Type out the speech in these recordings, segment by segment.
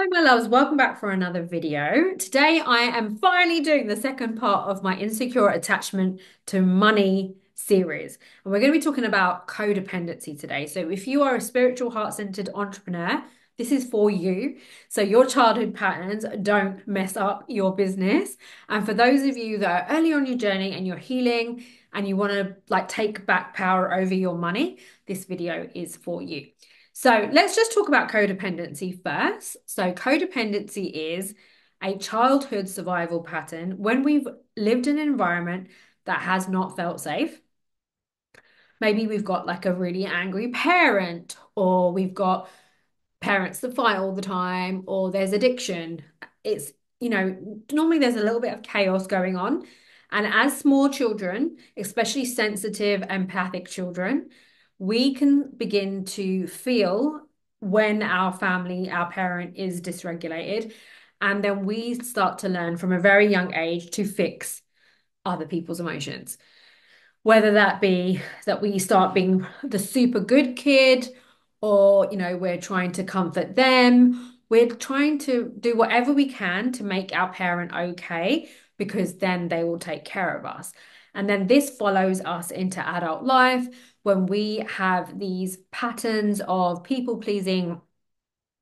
Hi, my loves. Welcome back for another video. Today, I am finally doing the second part of my insecure attachment to money series. And we're going to be talking about codependency today. So, if you are a spiritual, heart-centered entrepreneur, this is for you. So, your childhood patterns don't mess up your business. And for those of you that are early on your journey and you're healing and you want to take back power over your money, this video is for you. So let's just talk about codependency first. So, codependency is a childhood survival pattern when we've lived in an environment that has not felt safe. Maybe we've got like a really angry parent, or we've got parents that fight all the time, or there's addiction. It's, normally there's a little bit of chaos going on. And as small children, especially sensitive, empathic children, we can begin to feel when our family, our parent is dysregulated. And then we start to learn from a very young age to fix other people's emotions, whether that be that we start being the super good kid, or we're trying to comfort them, we're trying to do whatever we can to make our parent okay, because then they will take care of us. And then this follows us into adult life when we have these patterns of people pleasing,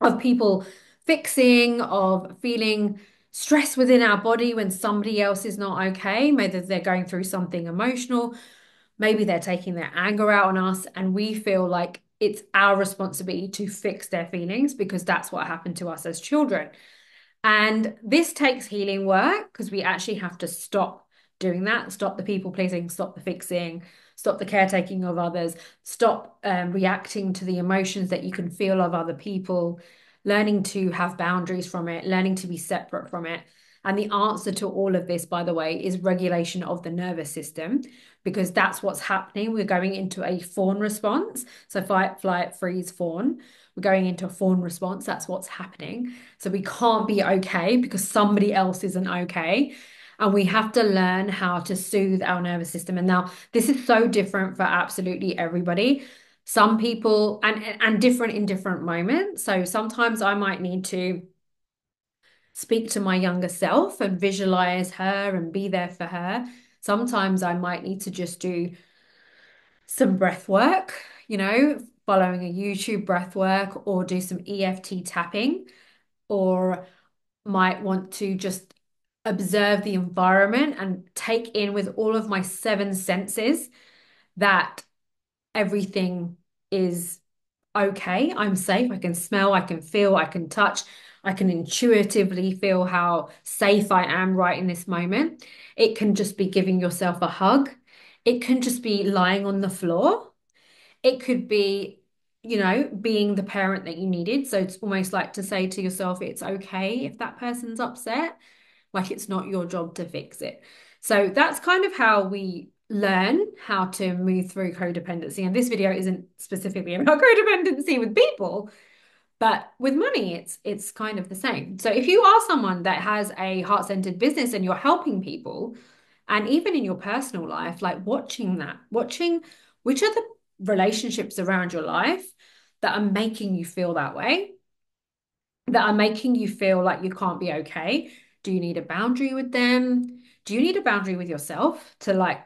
of people fixing, of feeling stress within our body when somebody else is not okay, whether they're going through something emotional. Maybe they're taking their anger out on us, and we feel like it's our responsibility to fix their feelings because that's what happened to us as children. And this takes healing work because we actually have to stop doing that, stop the people pleasing, stop the fixing, stop the caretaking of others, stop reacting to the emotions that you can feel of other people, learning to have boundaries from it, learning to be separate from it. And the answer to all of this, by the way, is regulation of the nervous system, because that's what's happening. We're going into a fawn response. So fight, flight, freeze, fawn. We're going into a fawn response. That's what's happening. So we can't be okay because somebody else isn't okay. And we have to learn how to soothe our nervous system. And now this is so different for absolutely everybody. Some people and different in different moments. So sometimes I might need to speak to my younger self and visualize her and be there for her. Sometimes I might need to just do some breath work, following a YouTube breath work, or do some EFT tapping, or might want to just observe the environment and take in with all of my seven senses that everything is okay. I'm safe. I can smell, I can feel, I can touch, I can intuitively feel how safe I am right in this moment. It can just be giving yourself a hug. It can just be lying on the floor. It could be, being the parent that you needed. So it's almost like to say to yourself, it's okay if that person's upset, like it's not your job to fix it. So that's kind of how we learn how to move through codependency. And this video isn't specifically about codependency with people, but with money, it's kind of the same. So if you are someone that has a heart-centered business and you're helping people, and even in your personal life, like watching which are the relationships around your life that are making you feel that way, that are making you feel like you can't be okay. Do you need a boundary with them? Do you need a boundary with yourself to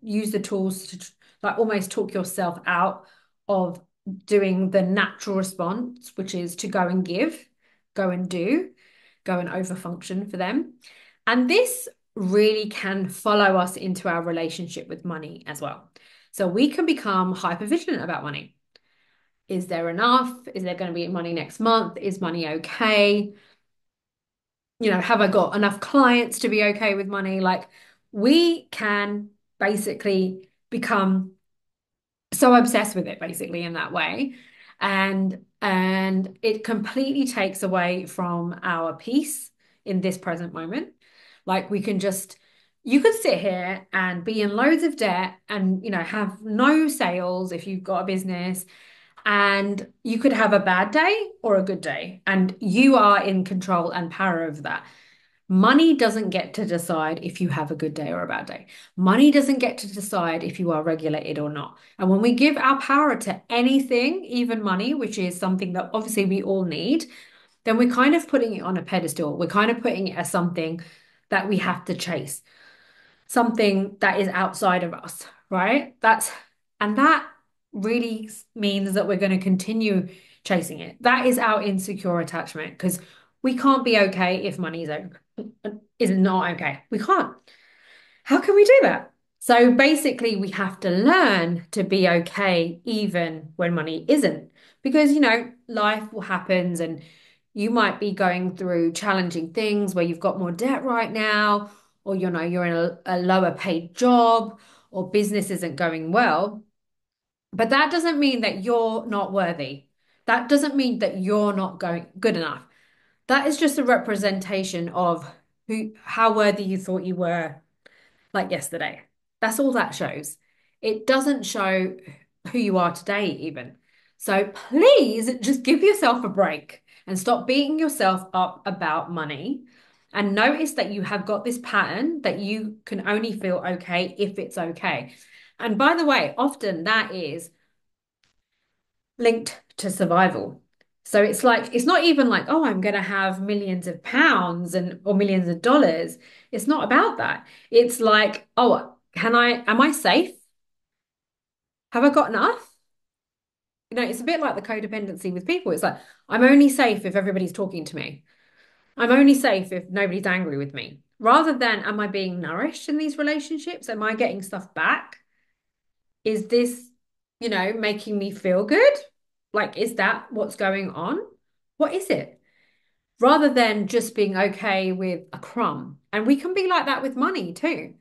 use the tools to almost talk yourself out of doing the natural response, which is to go and give, go and do, go and overfunction for them. And this really can follow us into our relationship with money as well. So we can become hyper vigilant about money. Is there enough? Is there going to be money next month? Is money okay? Have I got enough clients to be okay with money? Like, we can basically become so obsessed with it basically in that way. And it completely takes away from our peace in this present moment. Like, we can just, you could sit here and be in loads of debt and have no sales if you've got a business, and you could have a bad day or a good day, and you are in control and power over that. Money doesn't get to decide if you have a good day or a bad day. Money doesn't get to decide if you are regulated or not. And when we give our power to anything, even money, which is something that obviously we all need, then we're kind of putting it on a pedestal. We're kind of putting it as something that we have to chase, something that is outside of us, right? And that really means that we're going to continue chasing it. That is our insecure attachment because we can't be okay if money is not okay. We can't. How can we do that? So basically, we have to learn to be okay even when money isn't. Because, life will happens and you might be going through challenging things where you've got more debt right now, or, you're in a lower paid job, or business isn't going well. But that doesn't mean that you're not worthy. That doesn't mean that you're not going good enough. That is just a representation of how worthy you thought you were like yesterday. That's all that shows. It doesn't show who you are today, even. So please just give yourself a break and stop beating yourself up about money. And notice that you have got this pattern that you can only feel okay if it's okay. And by the way, often that is linked to survival. So it's like, it's not even like, oh, I'm going to have millions of pounds and or millions of dollars. It's not about that. It's like, oh, am I safe? Have I got enough? It's a bit like the codependency with people. It's like, I'm only safe if everybody's talking to me. I'm only safe if nobody's angry with me. Rather than, am I being nourished in these relationships? Am I getting stuff back? Is this, making me feel good? Like, is that what's going on? What is it? Rather than just being okay with a crumb. And we can be like that with money too.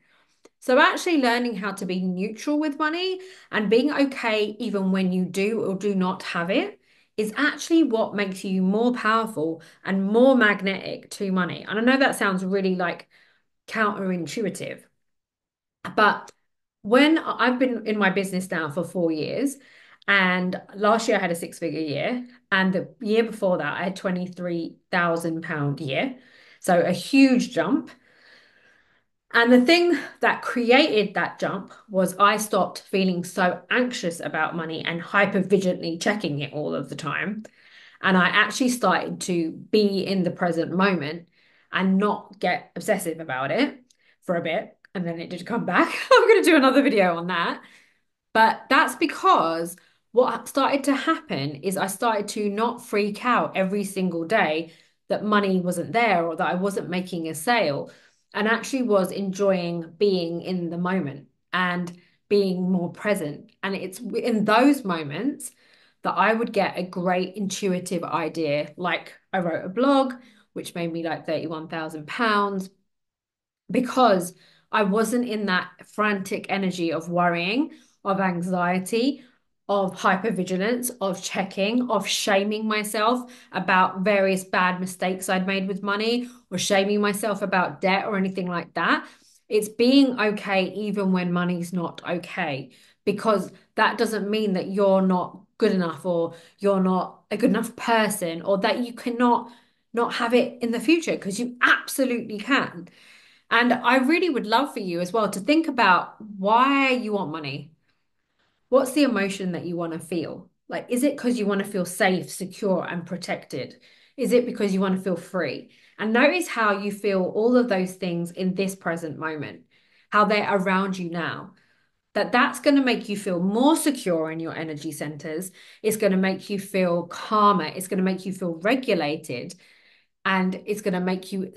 So actually learning how to be neutral with money and being okay even when you do or do not have it is actually what makes you more powerful and more magnetic to money. And I know that sounds really like counterintuitive, but when I've been in my business now for 4 years, and last year I had a six-figure year, and the year before that I had £23,000 year. So a huge jump. And the thing that created that jump was I stopped feeling so anxious about money and hyper vigilantly checking it all of the time. And I actually started to be in the present moment and not get obsessive about it for a bit. And then it did come back. I'm going to do another video on that. But that's because what started to happen is I started to not freak out every single day that money wasn't there or that I wasn't making a sale, and actually was enjoying being in the moment and being more present. And it's in those moments that I would get a great intuitive idea. Like I wrote a blog, which made me like £31,000 because I wasn't in that frantic energy of worrying, of anxiety, of hypervigilance, of checking, of shaming myself about various bad mistakes I'd made with money, or shaming myself about debt or anything like that. It's being okay even when money's not okay, because that doesn't mean that you're not good enough or you're not a good enough person or that you cannot not have it in the future, because you absolutely can. And I really would love for you as well to think about why you want money. What's the emotion that you want to feel? Like, is it because you want to feel safe, secure, and protected? Is it because you want to feel free? And notice how you feel all of those things in this present moment, how they're around you now. That's going to make you feel more secure in your energy centers. It's going to make you feel calmer. It's going to make you feel regulated, and it's going to make you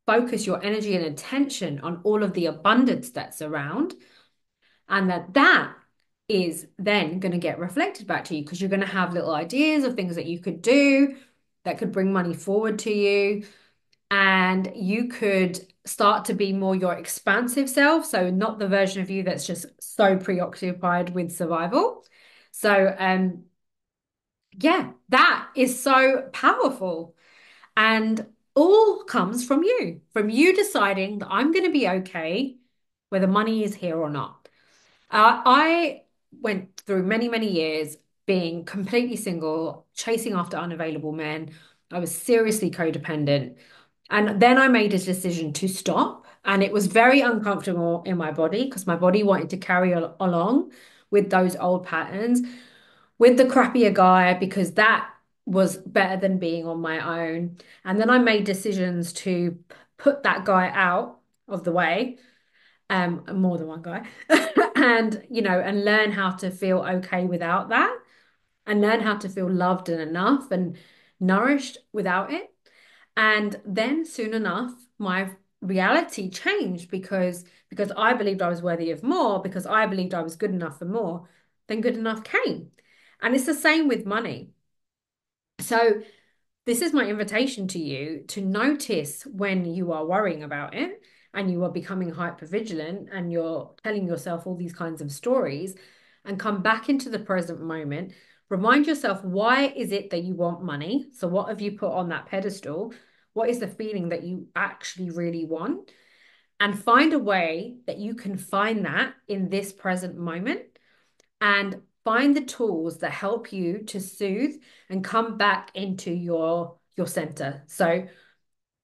focus your energy and attention on all of the abundance that's around, and that is then going to get reflected back to you because you're going to have little ideas of things that you could do that could bring money forward to you, and you could start to be more your expansive self, so not the version of you that's just so preoccupied with survival. So yeah, that is so powerful. And all comes from you deciding that I'm going to be okay whether money is here or not. I went through many, many years being completely single, chasing after unavailable men. I was seriously codependent. And then I made a decision to stop. And it was very uncomfortable in my body because my body wanted to carry along with those old patterns, with the crappier guy, because that was better than being on my own. And then I made decisions to put that guy out of the way, more than one guy, and and learn how to feel okay without that, and learn how to feel loved and enough and nourished without it. And then soon enough, my reality changed because I believed I was worthy of more, because I believed I was good enough for more, then good enough came. And it's the same with money. So this is my invitation to you to notice when you are worrying about it and you are becoming hyper vigilant and you're telling yourself all these kinds of stories, and come back into the present moment. Remind yourself, why is it that you want money? So what have you put on that pedestal? What is the feeling that you actually really want? And find a way that you can find that in this present moment, and find the tools that help you to soothe and come back into your center. So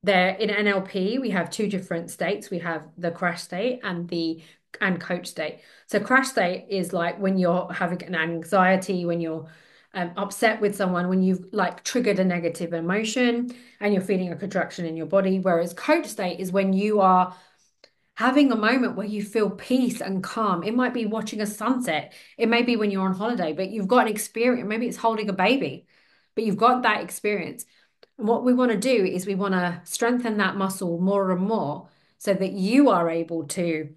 there in NLP, we have two different states. We have the crash state and the and coach state. So crash state is like when you're having an anxiety, when you're upset with someone, when you've like triggered a negative emotion and you're feeling a contraction in your body. Whereas coach state is when you are having a moment where you feel peace and calm. It might be watching a sunset. It may be when you're on holiday, but you've got an experience. Maybe it's holding a baby, but you've got that experience. And what we want to do is we want to strengthen that muscle more and more so that you are able to,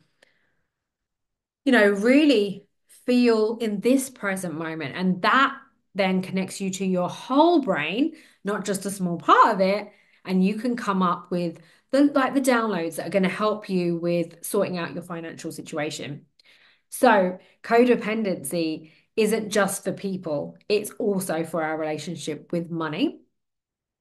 really feel in this present moment. And that then connects you to your whole brain, not just a small part of it. And you can come up with the downloads that are going to help you with sorting out your financial situation. So codependency isn't just for people, it's also for our relationship with money.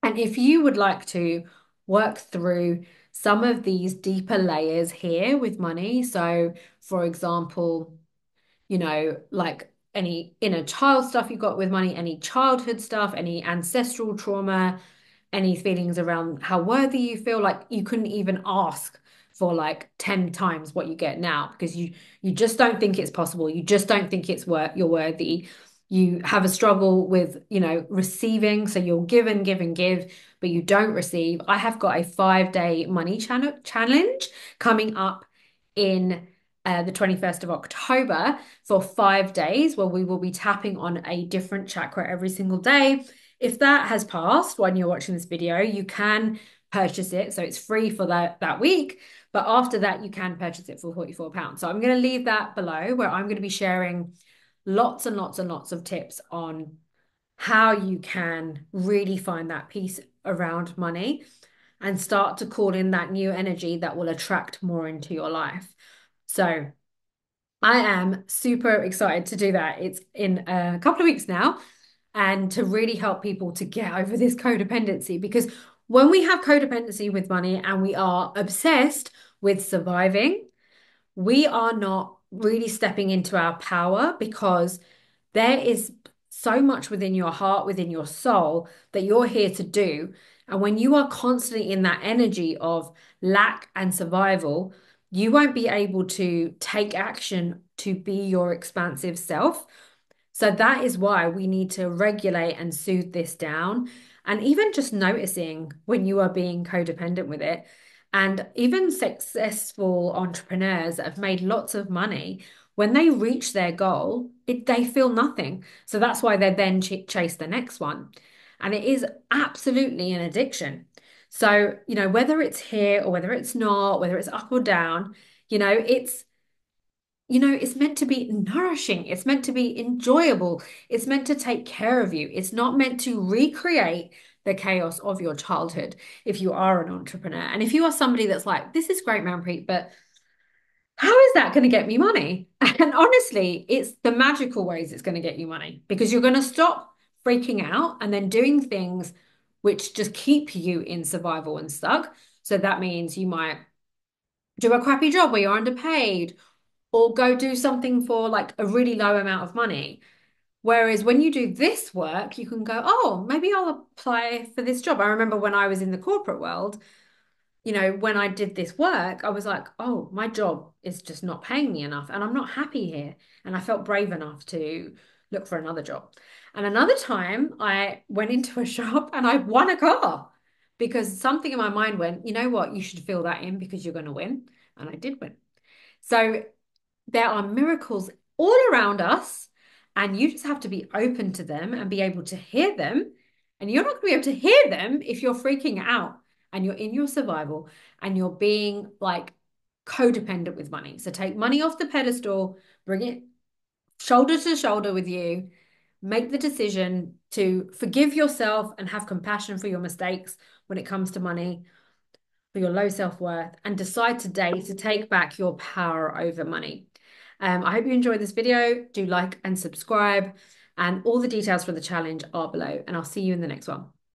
And if you would like to work through some of these deeper layers here with money, so for example, like any inner child stuff you got with money, any childhood stuff, any ancestral trauma, any feelings around how worthy you feel, like you couldn't even ask for like 10 times what you get now because you just don't think it's possible. You just don't think you're worthy. You have a struggle with, receiving. So you'll give and give and give, but you don't receive. I have got a 5-day money challenge coming up in the 21st of October for 5 days, where we will be tapping on a different chakra every single day. If that has passed when you're watching this video, you can purchase it. So it's free for that week. But after that, you can purchase it for £44. So I'm going to leave that below, where I'm going to be sharing lots and lots and lots of tips on how you can really find that peace around money and start to call in that new energy that will attract more into your life. So I am super excited to do that. It's in a couple of weeks now, and to really help people to get over this codependency. Because when we have codependency with money and we are obsessed with surviving, we are not really stepping into our power, because there is so much within your heart, within your soul, that you're here to do. And when you are constantly in that energy of lack and survival, you won't be able to take action to be your expansive self. So that is why we need to regulate and soothe this down. And even just noticing when you are being codependent with it. And even successful entrepreneurs that have made lots of money, when they reach their goal, they feel nothing. So that's why they then chase the next one. And it is absolutely an addiction. So, whether it's here or whether it's not, whether it's up or down, it's it's meant to be nourishing. It's meant to be enjoyable. It's meant to take care of you. It's not meant to recreate the chaos of your childhood if you are an entrepreneur. And if you are somebody that's like, this is great, Manpreet, but how is that going to get me money? And honestly, it's the magical ways it's going to get you money, because you're going to stop freaking out and then doing things which just keep you in survival and stuck. So that means you might do a crappy job where you're underpaid, or go do something for like a really low amount of money. Whereas when you do this work, you can go, oh, maybe I'll apply for this job. I remember when I was in the corporate world, when I did this work, I was like, oh, my job is just not paying me enough and I'm not happy here. And I felt brave enough to look for another job. And another time I went into a shop and I won a car because something in my mind went, you know what, you should fill that in because you're going to win. And I did win. So there are miracles all around us, and you just have to be open to them and be able to hear them. And you're not going to be able to hear them if you're freaking out and you're in your survival and you're being like codependent with money. So take money off the pedestal, bring it shoulder to shoulder with you, make the decision to forgive yourself and have compassion for your mistakes when it comes to money, for your low self-worth, and decide today to take back your power over money. I hope you enjoyed this video. Do like and subscribe, and all the details for the challenge are below, and I'll see you in the next one.